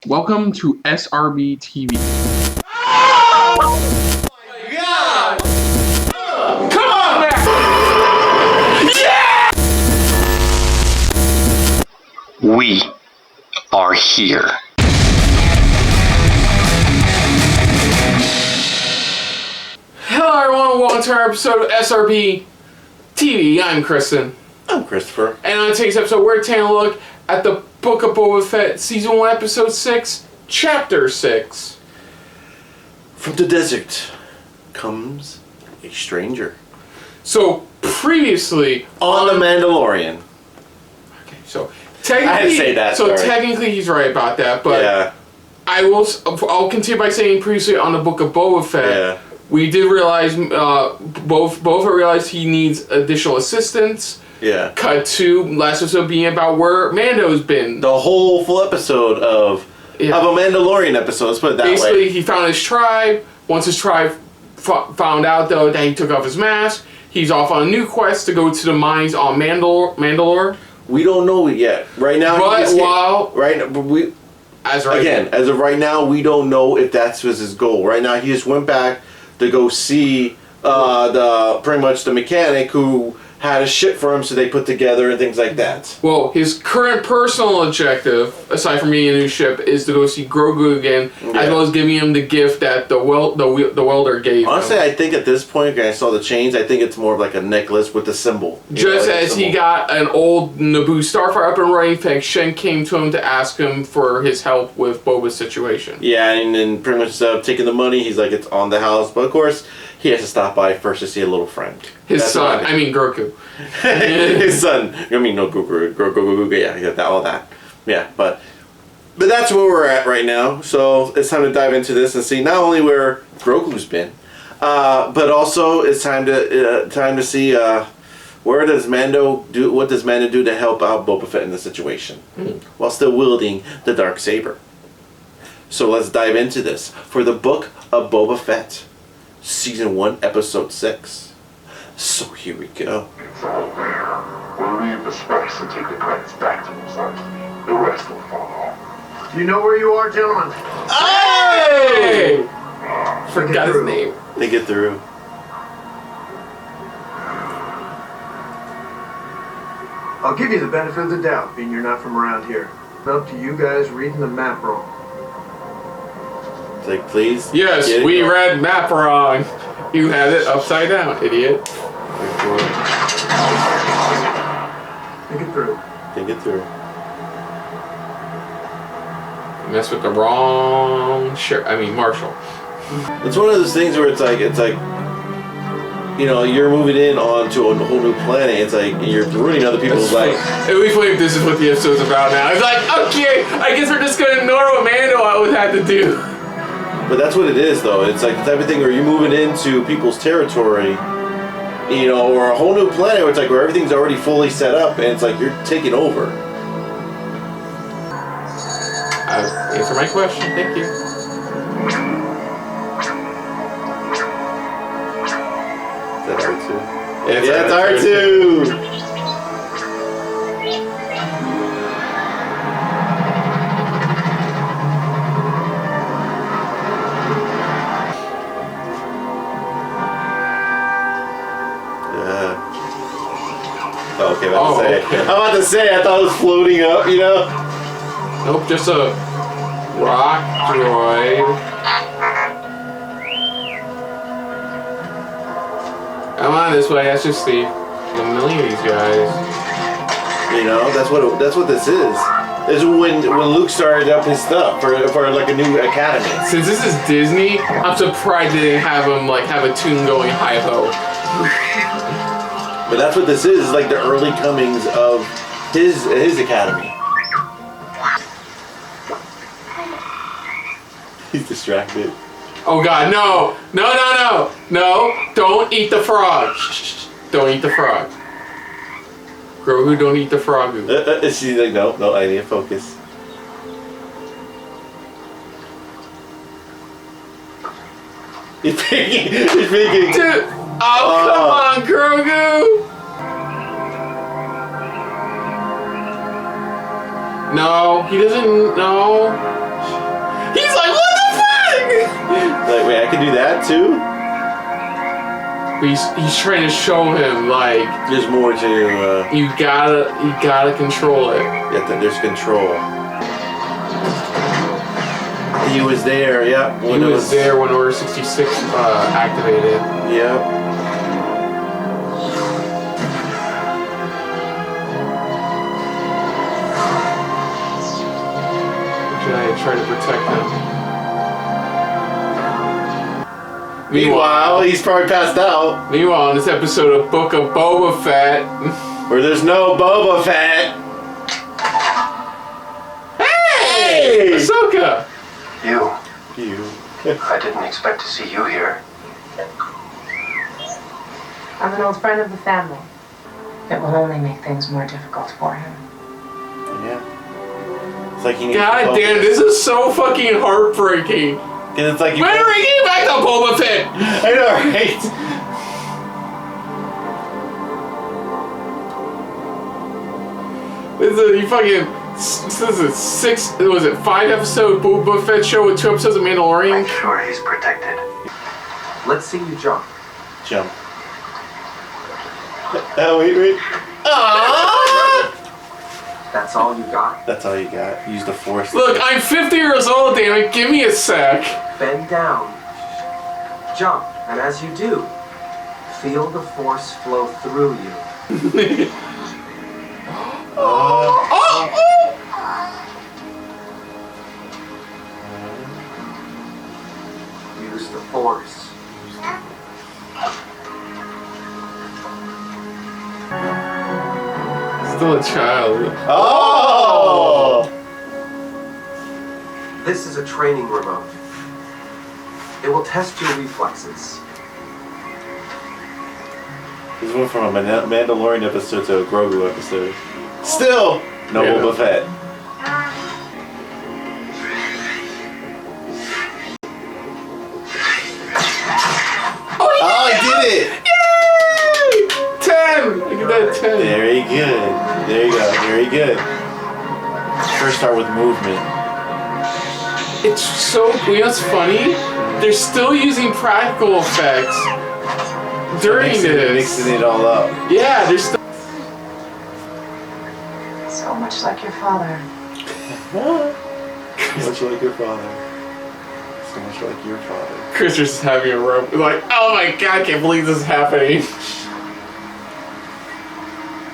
Welcome to SRB TV. Oh my God! Come on back! Yeah! We are here. Hello everyone, welcome to our episode of SRB TV. I'm Kristen. I'm Christopher. And on today's episode, we're taking a look at the Book of Boba Fett Season 1, Episode 6, Chapter 6. From the desert comes a stranger. So, previously... On the Mandalorian. Okay, so technically... I had to say that, So sorry. technically he's right about that, but... Yeah. I'll continue by saying previously on the Book of Boba Fett... Yeah. We did realize, Boba Fett realized he needs additional assistance. Yeah. Cut to last episode being about where Mando's been. The whole full episode of a Mandalorian episode, let's put it that Basically, way. he found his tribe. Once his tribe found out, though, that he took off his mask, he's off on a new quest to go to the mines on Mandalore. We don't know it yet. Right now, But as of right now, we don't know if that was his goal. Right now, he just went back to go see pretty much the mechanic who had a ship for him, so they put together and things like that. Well, his current personal objective, aside from getting a new ship, is to go see Grogu again, as well as giving him the gift that the welder gave Honestly, him. I think at this point, when I saw the chains, I think it's more of like a necklace with a symbol. Just as he got an old Naboo starfighter up and running, Feng Shen came to him to ask him for his help with Boba's situation. Yeah, and then pretty much taking the money, he's like, it's on the house. But of course, he has to stop by first to see a little friend. His son, I mean Grogu. His son. I mean, no, Grogu, yeah, all that. Yeah, but that's where we're at right now. So it's time to dive into this and see not only where Grogu's been, but also it's time to see what does Mando do to help out Boba Fett in the situation while still wielding the dark saber. So let's dive into this for the Book of Boba Fett, Season 1, Episode 6. So here we go. It's all there. We'll leave the specs and take the credits back to themselves. The rest will follow. Do you know where you are, gentlemen? Hey! Forgot his name. They get through. I'll give you the benefit of the doubt, being you're not from around here. It's up to you guys reading the map wrong. It's like, please. Yes, we read map wrong. You had it upside down, idiot. Think it through. Think it through. You messed with the wrong Marshall. It's one of those things where it's like, you know, you're moving in onto a whole new planet. It's like you're ruining other people's life. It would be funny if this is what the episode's about now. It's like, okay, I guess we're just gonna ignore what Mando would have to do. But that's what it is, though. It's like the type of thing where you're moving into people's territory, you know, or a whole new planet where it's like where everything's already fully set up, and it's like you're taking over. Answer my question, thank you. Is that R2? Yeah, it's R2! Okay, I'm about to say, I thought it was floating up, you know? Nope, just a rock droid. Come on this way, that's just the million of these guys. You know, that's what this is. This is when Luke started up his stuff for like a new academy. Since this is Disney, I'm surprised they didn't have him have a tune going hi-ho. But that's what this is like the early comings of his academy. He's distracted. Oh God, no! No! Don't eat the frog! Shh. Don't eat the frog. Grogu, don't eat the frog. She's like, no, I need to focus. He's thinking. Dude! Oh, come on, Grogu! No, he doesn't. No. He's like, what the fuck? Like, wait, I can do that too? He's trying to show him like There's more to. you gotta control it. Yeah, there's control. He was there. Yep. He was there when Order 66 activated. Yep. Jedi tried to protect him. Meanwhile, he's probably passed out. Meanwhile, in this episode of Book of Boba Fett, Where there's no Boba Fett. Hey! Ahsoka. You. I didn't expect to see you here. I'm an old friend of the family. It will only make things more difficult for him. Yeah. It's like he needs God to damn, this is so fucking heartbreaking. Cause it's like When are we getting back to Boba Fett? I know, right? This is a 5-episode Boba Fett show with 2 episodes of Mandalorian. Make sure he's protected. Let's see you jump. Jump. Oh, wait. Aww! That's all you got? That's all you got. Use the force. Look, I'm 50 years old, damn it. Give me a sec. Bend down. Jump. And as you do, feel the force flow through you. Use the force. Still a child. Oh! This is a training remote. It will test your reflexes. This went from a Mandalorian episode to a Grogu episode. Still, no Yeah. Boba Fett. Oh, I did it! Yay! 10! Look at that 10. Very good. There you go. Very good. First start with movement. It's so, you know what's funny? They're still using practical effects during this. Mixing it all up. Yeah, they're still. So much like your father. So much like your father. So much like your father. Chris is having a rope. Like, oh my god, I can't believe this is happening.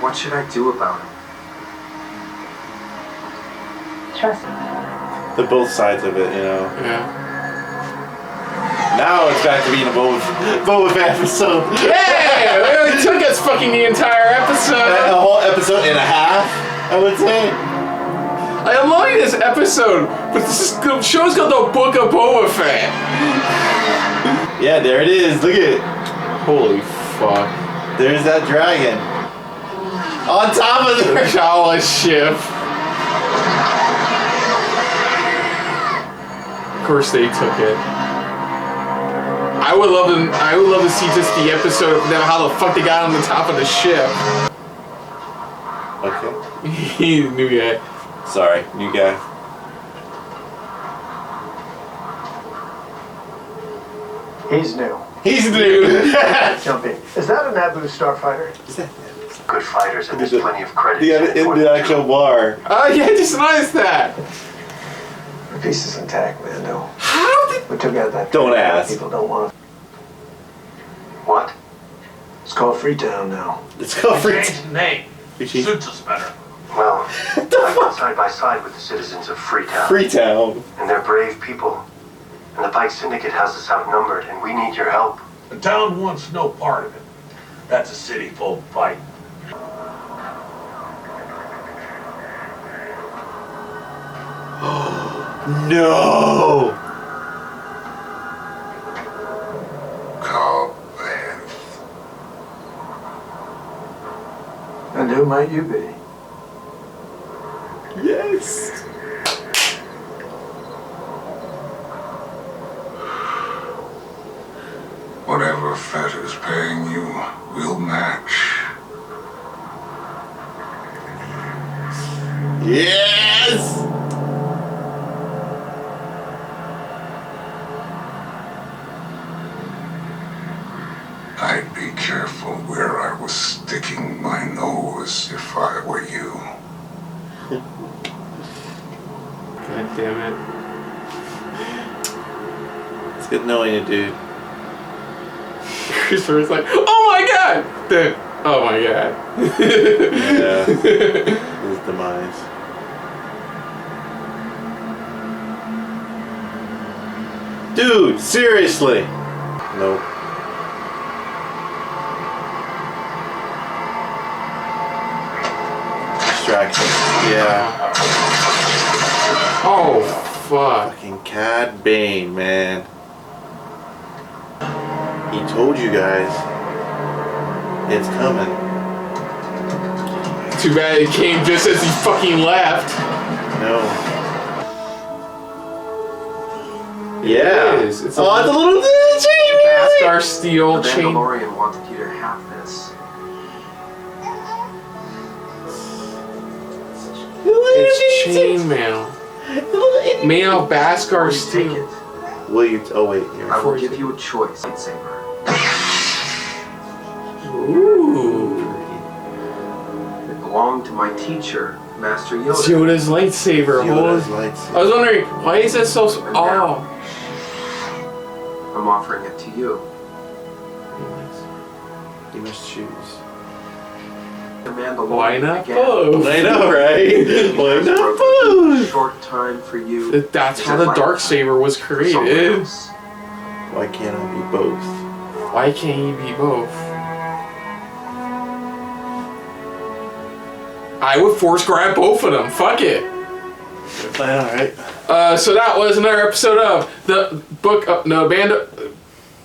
What should I do about it? Trust me. The both sides of it, you know. Yeah. Now it's back to being a Boba Fett episode. Yeah! It only took us fucking the entire episode. A whole episode and a half, I would say. I'm loving this episode, but this show's called The Book of Boba Fett. Yeah, there it is. Look at it. Holy fuck. There's that dragon. On top of The the Jawa ship. Of course they took it. I would love to see just the episode of them, how the fuck they got on the top of the ship. Okay. He's a new guy. Sorry, new guy. He's new. He's new. Jump in. Is that a Naboo starfighter? Good fighters, and there's plenty of credit. In the actual bar. Oh yeah, I just noticed that. The piece is intact, Mando. How did... We took out that. Don't ask. People don't want it. What? It's called Freetown now. Let's go for it. Name. Richie. Suits us better. Well, I've been side by side with the citizens of Freetown. Freetown. And they're brave people. And the Pike Syndicate has us outnumbered, and we need your help. The town wants no part of it. That's a city full of fight. No. And who might you be? Yes. Whatever Fett is paying you, we'll match. Yes. careful where I was sticking my nose if I were you. God damn it. It's good knowing you, dude. Christopher's like, oh my god! Then, oh my god. Yeah. His demise. Dude, seriously. Nope. Distraction. Yeah. Oh, fuck. Fucking Cad Bane, man. He told you guys. It's coming. Too bad it came just as he fucking left. No. Yeah. It is. It's a oh, it's a little chain music. Bhaskar steel The chain. Mandalorian wanted you to have this. It's chain mail. Mail Bhaskar Before you take steel. it, Will you? Oh wait. Here. I will give you a choice, lightsaber. Ooh. It belonged to my teacher, Master Yoda. It's Yoda's lightsaber. Yoda's I lightsaber. was wondering, why is that so... Oh. I'm offering it to you. You must choose. The Mandalorian Why not again. both? I know, right? Why Has not broken both? Short time for you. That's is how a the lifetime Darksaber was for someone created. else. Why can't I be both? Why can't he be both? I would force grab both of them. Fuck it. Alright. So that was another episode of the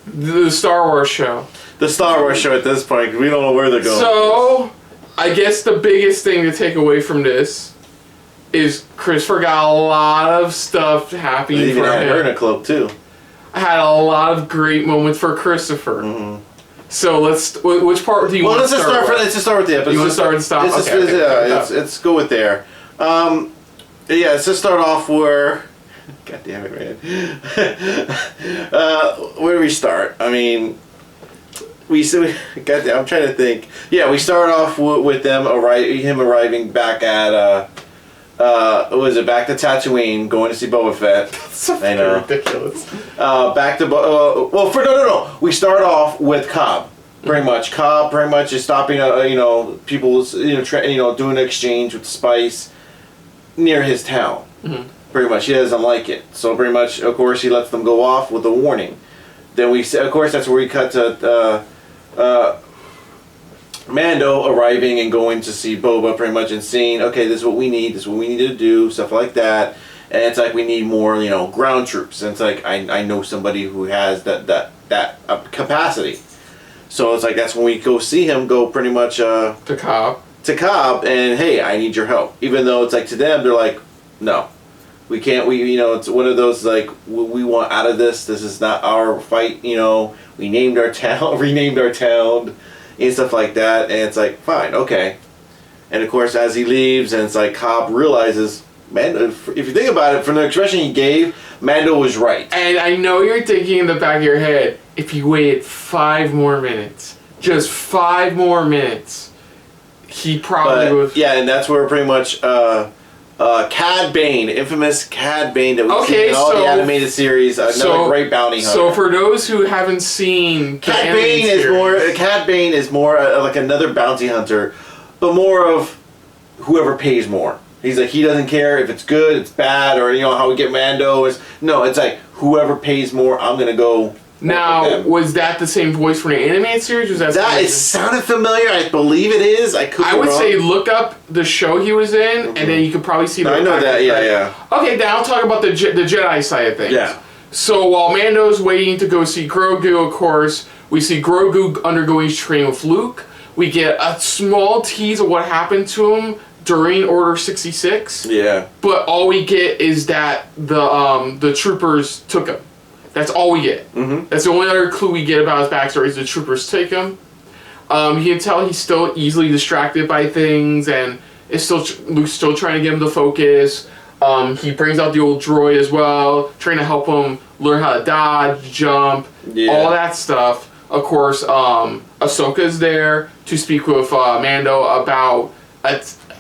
the Star Wars show. The Star Wars show at this point, we don't know where they're going. So, I guess the biggest thing to take away from this is Christopher got a lot of stuff happening they even for had her in him. a cloak too. I had a lot of great moments for Christopher. Mm-hmm. So which part do you want to start with? Let's just start with the episode. You want to start and stop? Let's let's go with there. Yeah, let's just start off where. God damn it, man. Where do we start? I mean, God damn, I'm trying to think. Yeah, we start off with him arriving back at was it back to Tatooine, going to see Boba Fett. So I know. ridiculous. Back to no. We start off with Cobb. Pretty much, Cobb pretty much is stopping. People doing an exchange with spice near his town. Mm-hmm. Pretty much, he doesn't like it. So pretty much, of course, he lets them go off with a warning. Then of course, that's where we cut to Mando arriving and going to see Boba, pretty much, and seeing, okay, this is what we need. This is what we need to do. Stuff like that. And it's like we need more, ground troops. And it's like I know somebody who has that capacity. So it's like that's when we go see him. Go pretty much To Cobb. and hey, I need your help. Even though it's like to them, they're like, no, we can't. It's one of those like we want out of this. This is not our fight. We named our town, renamed our town, and stuff like that. And it's like fine, okay. And of course, as he leaves, and it's like Cobb realizes, man, if you think about it, from the expression he gave, Mando was right. And I know you're thinking in the back of your head, if you waited 5 more minutes, just 5 more minutes, he probably would. Yeah, and that's where pretty much Cad Bane, infamous Cad Bane that we've seen in all the animated series, another great bounty hunter. So for those who haven't seen Cad Bane is more like another bounty hunter, but more of whoever pays more. He's like, he doesn't care if it's good, it's bad, or how we get Mando is. No, it's like whoever pays more, I'm gonna go. Now, was that the same voice from the animated series? Was that it sounded familiar. I believe it is. I would say look up the show he was in, and then you could probably see. I know that. Yeah. Okay, now I'll talk about the Jedi side of things. Yeah. So while Mando's waiting to go see Grogu, of course, we see Grogu undergoing his training with Luke. We get a small tease of what happened to him during Order 66. Yeah. But all we get is that the troopers took him. That's all we get. Mm-hmm. That's the only other clue we get about his backstory is the troopers take him. You can tell he's still easily distracted by things, and Luke's still trying to get him to focus. He brings out the old droid as well, trying to help him learn how to dodge, jump, all that stuff. Of course, Ahsoka's there to speak with Mando about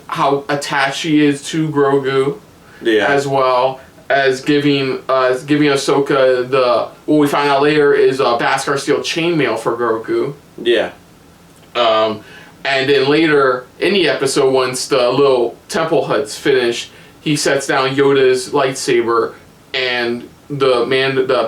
how attached she is to Grogu, as well as giving Ahsoka what we find out later is Beskar steel chainmail for Grogu. Yeah. And then later in the episode, once the little temple hut's finished, he sets down Yoda's lightsaber and the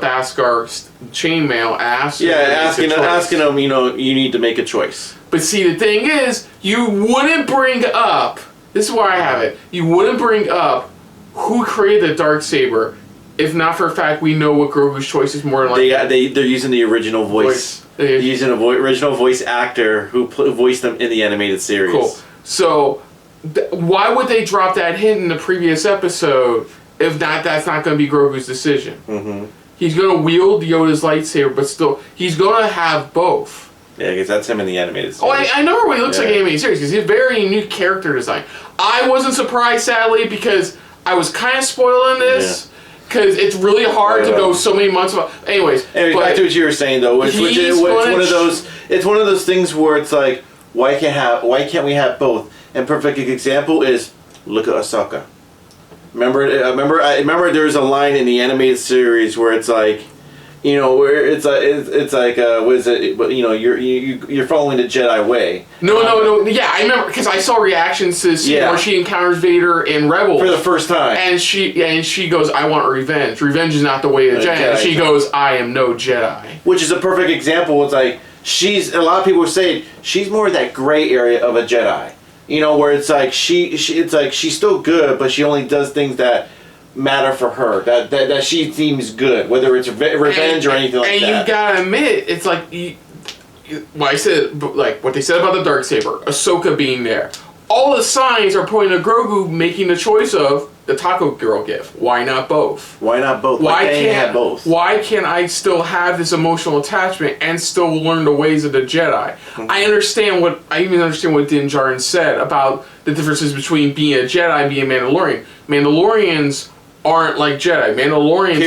Beskar chainmail asking him, you need to make a choice. But see, the thing is, you wouldn't bring up, this is where I have it, you wouldn't bring up who created the Darksaber if not for a fact we know what Grogu's choice is more than likely. They're using the original voice. They're using an original voice actor who voiced them in the animated series. Cool. So, why would they drop that hint in the previous episode if that's not going to be Grogu's decision? Mm-hmm. He's going to wield Yoda's lightsaber, but still, he's going to have both. Yeah, because that's him in the animated series. Oh, I know what he looks like in the animated series, because he's a very unique character design. I wasn't surprised, sadly, because I was kind of spoiling this. Because it's really hard to go so many months about. Anyways, back to what you were saying though, it's one of those things where it's like, why can't we have both? And perfect example is look at Ahsoka. Remember there's a line in the animated series where it's like, where it's like what is it? But you're following the Jedi way. No. Yeah, I remember because I saw reactions to the scene where she encounters Vader in Rebels for the first time, and she goes, "I want revenge. Revenge is not the way of the Jedi." And she goes, "I am no Jedi." Which is a perfect example. It's like a lot of people are saying she's more that gray area of a Jedi. Where it's like she's still good, but she only does things that matter for her, that she seems good, whether it's revenge or anything like that. And you gotta admit, it's like what they said about the Darksaber, Ahsoka being there. All the signs are pointing to Grogu making the choice of the Taco Girl gift. Why not both? Why not both? Why can't I have both? Why can't I still have this emotional attachment and still learn the ways of the Jedi? Mm-hmm. I even understand what Din Djarin said about the differences between being a Jedi and being a Mandalorian. Mandalorians aren't like Jedi. Mandalorians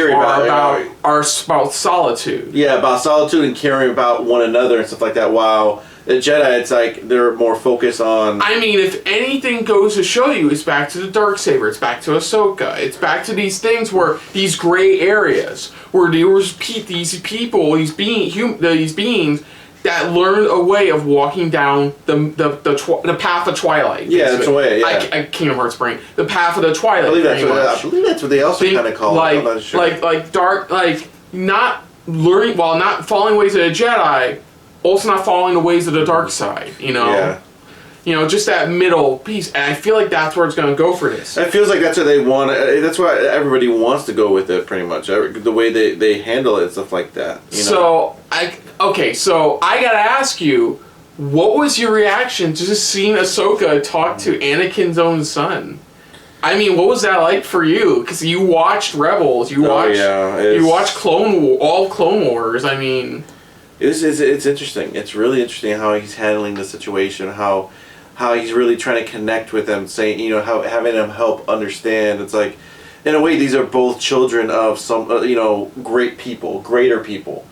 are about solitude. Yeah, about solitude and caring about one another and stuff like that. While the Jedi, it's like they're more focused on. I mean, if anything goes to show you, it's back to the Darksaber. It's back to Ahsoka. It's back to these things where these gray areas where there was these people, these beings that learned a way of walking down the path of Twilight. Yeah, that's a way. Yeah. I Kingdom Hearts brain. The path of the Twilight. I believe that's what they also kind of call it. I'm not sure. Like dark, like not learning while not following ways of the Jedi, also not following the ways of the dark side. Yeah. Just that middle piece, and I feel like that's where it's going to go for this. It feels like that's what they want. That's why everybody wants to go with it, pretty much. The way they handle it and stuff like that. So I gotta ask you, what was your reaction to just seeing Ahsoka talk to Anakin's own son? I mean, what was that like for you? Because you watched Rebels, you watched all Clone Wars. I mean, it's interesting. It's really interesting how he's handling the situation. How he's really trying to connect with them, saying, having them help understand. It's like, in a way, these are both children of some, greater people,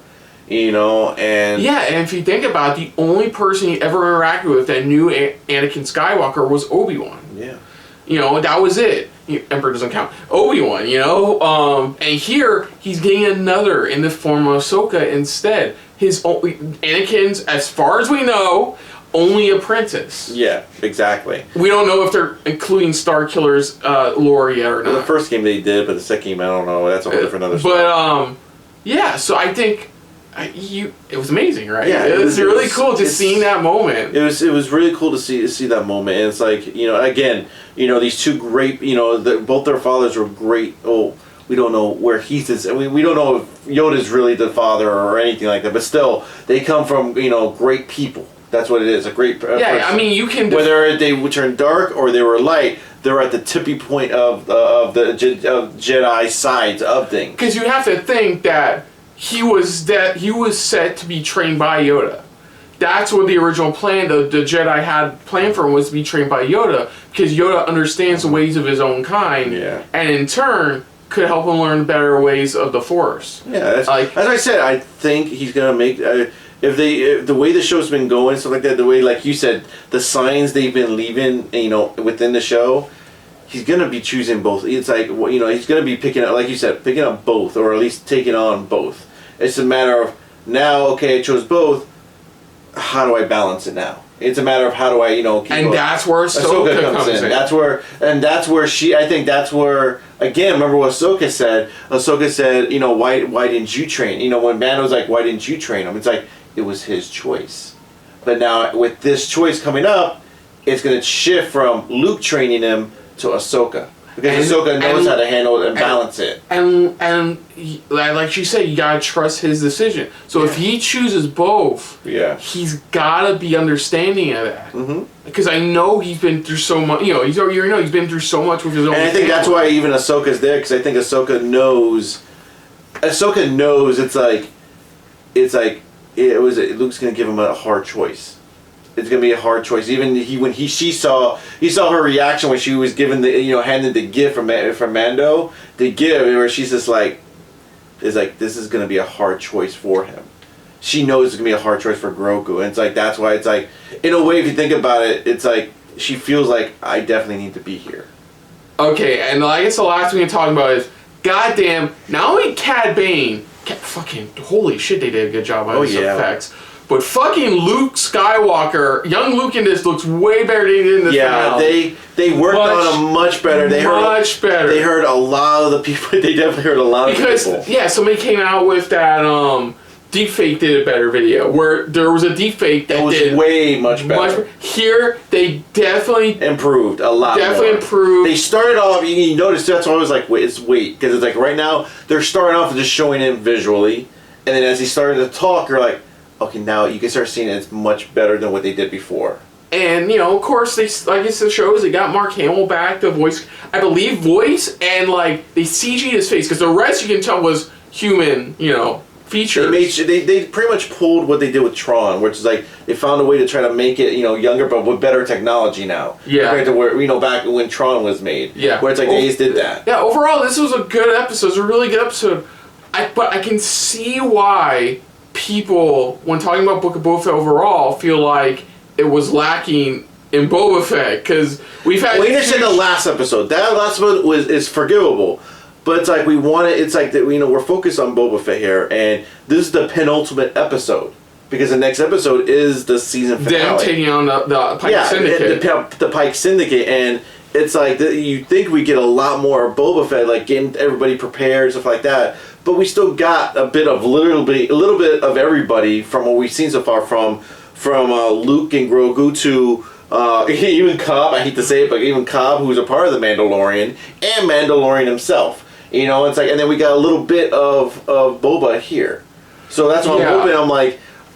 and... Yeah, and if you think about it, the only person he ever interacted with that knew Anakin Skywalker was Obi-Wan. Yeah. That was it. Emperor doesn't count. Obi-Wan, and here, he's getting another in the form of Ahsoka instead. Anakin's, as far as we know, only apprentice. Yeah, exactly. We don't know if they're including Starkiller's lore yet or not. Well, the first game they did, but the second game I don't know. That's a whole different other story. But yeah. So I think it was amazing, right? Yeah, it was really cool just seeing that moment. It was really cool to see that moment, and it's like again these two great both their fathers were great. Oh, we don't know where Heath is. We don't know if Yoda's really the father or anything like that. But still, they come from great people. That's what it is. A great person. I mean, you can whether they would turn dark or they were light, they're at the tipping point of the Jedi sides of things. Because you have to think that he was set to be trained by Yoda. That's what the original plan the Jedi had planned for him, was to be trained by Yoda, because Yoda understands the ways of his own kind, and in turn could help him learn better ways of the Force. Yeah, as I said, I think he's gonna make. if the way the show's been going, stuff like that, the way, like you said, the signs they've been leaving, within the show, he's gonna be choosing both. It's like, he's gonna be picking up, like you said, picking up both, or at least taking on both. It's a matter of now, okay, I chose both. How do I balance it now? It's a matter of how do I, keep and that's where Ahsoka comes in. That's where she. I think that's where, again. Remember what Ahsoka said? Ahsoka said, why didn't you train? When Mando's like, why didn't you train him? It's like it was his choice. But now with this choice coming up, it's gonna shift from Luke training him to Ahsoka. Because Ahsoka knows how to handle it and balance it. And like she said, you gotta trust his decision. So if he chooses both, he's gotta be understanding of that. Mm-hmm. Because I know he's been through so much. He's been through so much with his own. And I think that's why even Ahsoka's there, because I think Ahsoka knows. Ahsoka knows it's like Luke's gonna give him a hard choice. It's gonna be a hard choice. Even she saw her reaction when she was given the handed the gift from Mando, the gift, where she's just like, this is gonna be a hard choice for him. She knows it's gonna be a hard choice for Grogu, and it's like that's why it's like, in a way, if you think about it, it's like she feels like I definitely need to be here. Okay, and I guess the last thing we're talking about is, goddamn, not only Cad Bane, fucking holy shit, they did a good job on his effects. But fucking Luke Skywalker, young Luke in this looks way better than he did in this finale. They worked on him much better. They heard a lot of the people. They definitely heard a lot of people. Yeah, somebody came out with that deepfake did a better video where there was a deepfake that was way much better. Here, they definitely improved a lot. Improved. They started off. You notice that's why I was like, wait, because it's like right now they're starting off with just showing him visually, and then as he started to talk, you're like, okay, now you can start seeing it's much better than what they did before. And, of course, they got Mark Hamill back, the voice, and, they CG'd his face, because the rest you can tell was human, features. They pretty much pulled what they did with Tron, which is like, they found a way to try to make it, younger, but with better technology now. Yeah. Compared to where, back when Tron was made. Yeah. Where it's like, they just did that. Yeah, overall, this was a good episode. It was a really good episode. But I can see why people, when talking about Book of Boba Fett overall, feel like it was lacking in Boba Fett, because we've had. Well, you said the last episode. That last episode is forgivable, but it's like we want it. It's like that. We're focused on Boba Fett here, and this is the penultimate episode because the next episode is the season finale. Them taking on the Pike Syndicate. The Pike Syndicate, and it's like you think we get a lot more of Boba Fett, like getting everybody prepared, stuff like that. But we still got a little bit of everybody from what we've seen so far, from Luke and Grogu to even Cobb. I hate to say it, but even Cobb, who's a part of the Mandalorian, and Mandalorian himself. It's like, and then we got a little bit of Boba here. So that's what I'm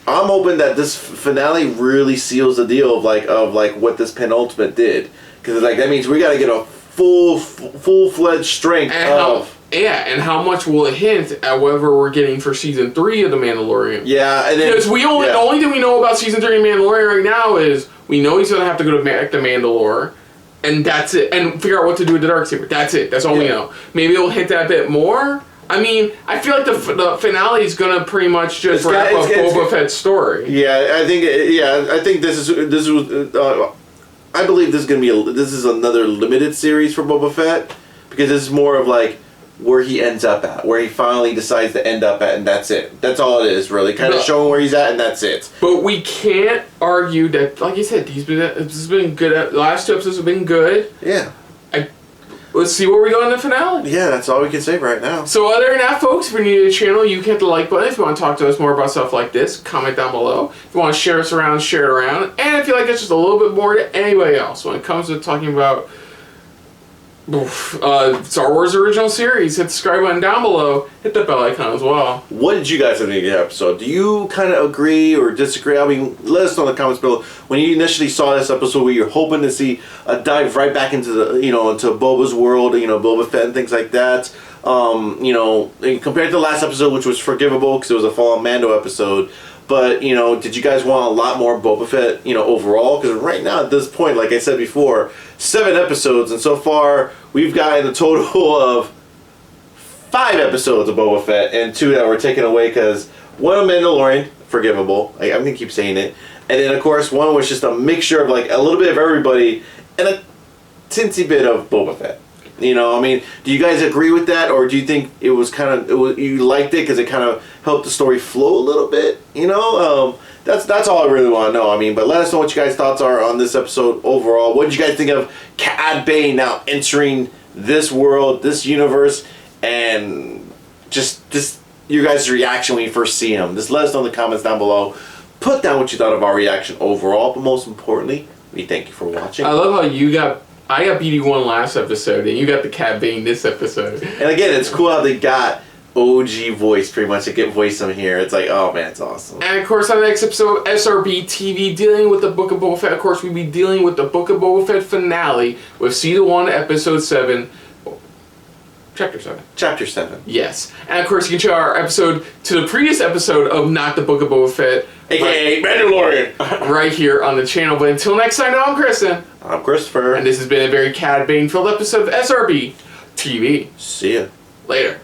hoping that this finale really seals the deal of what this penultimate did, because that means we got to get a full-fledged strength and how much will it hint at whatever we're getting for season 3 of The Mandalorian? Yeah, and then, because the only thing we know about season 3 of Mandalorian right now is we know he's gonna have to go to back to Mandalore, and that's it, and figure out what to do with the Darksaber. That's it. That's all we know. Maybe it'll hint at a bit more. I mean, I feel like the finale is gonna pretty much just wrap up Boba Fett's story. Yeah, I think this was. I believe this is gonna be this is another limited series for Boba Fett, because this is more of where he ends up at, where he finally decides to end up at, and that's it. That's all it is, really. Kind of showing where he's at, and that's it. But we can't argue that, like you said, this has been good. The last 2 episodes have been good. Yeah. Let's see where we go in the finale. Yeah, that's all we can say right now. So other than that, folks, if you're new to the channel, you can hit the like button. If you want to talk to us more about stuff like this, comment down below. If you want to share us around, share it around. And if you like us just a little bit more to anybody else when it comes to talking about Star Wars original series, hit the subscribe button down below, hit the bell icon as well. What did you guys think of the episode? Do you kind of agree or disagree? I mean, let us know in the comments below. When you initially saw this episode, were you hoping to see a dive right back into the into Boba's world, Boba Fett and things like that? Compared to the last episode, which was forgivable because it was a Fallen Mando episode. But, did you guys want a lot more Boba Fett, overall? Because right now, at this point, like I said before, 7 episodes, and so far, we've gotten a total of 5 episodes of Boba Fett, and 2 that were taken away, because one of Mandalorian, forgivable. Like, I'm gonna keep saying it. And then of course one was just a mixture of like a little bit of everybody and a tinsy bit of Boba Fett. You know, I mean, do you guys agree with that, or do you think it was kind of you liked it because it kind of helped the story flow a little bit? You know, that's all I really want to know. I mean, but let us know what you guys' thoughts are on this episode overall. What did you guys think of Cad Bane now entering this world, this universe, and just your guys' reaction when you first see him? Just let us know in the comments down below. Put down what you thought of our reaction overall, but most importantly, we thank you for watching. I love how I got BD1 last episode, and you got the Cad Bane this episode. And again, it's cool how they got OG voice pretty much to get voice him here. It's like, oh man, it's awesome. And of course, on the next episode, SRB TV dealing with the Book of Boba Fett. Of course, we'll be dealing with the Book of Boba Fett finale with Season 1, Episode 7. Chapter 7. Chapter 7. Yes. And of course, you can check our episode to the previous episode of Not the Book of Boba Fett. AKA Mandalorian. Right here on the channel. But until next time, I'm Kristen. I'm Christopher. And this has been a very Cad Bane filled episode of SRB TV. See ya. Later.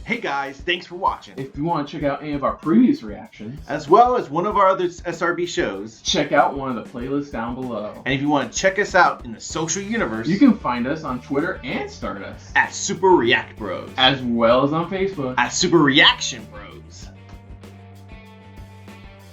Hey guys, thanks for watching. If you want to check out any of our previous reactions, As well as one of our other SRB shows. check out one of the playlists down below. And if you want to check us out in the social universe, You can find us on Twitter and Stardust, at Super React Bros. as well as on Facebook. At Super Reaction Bros.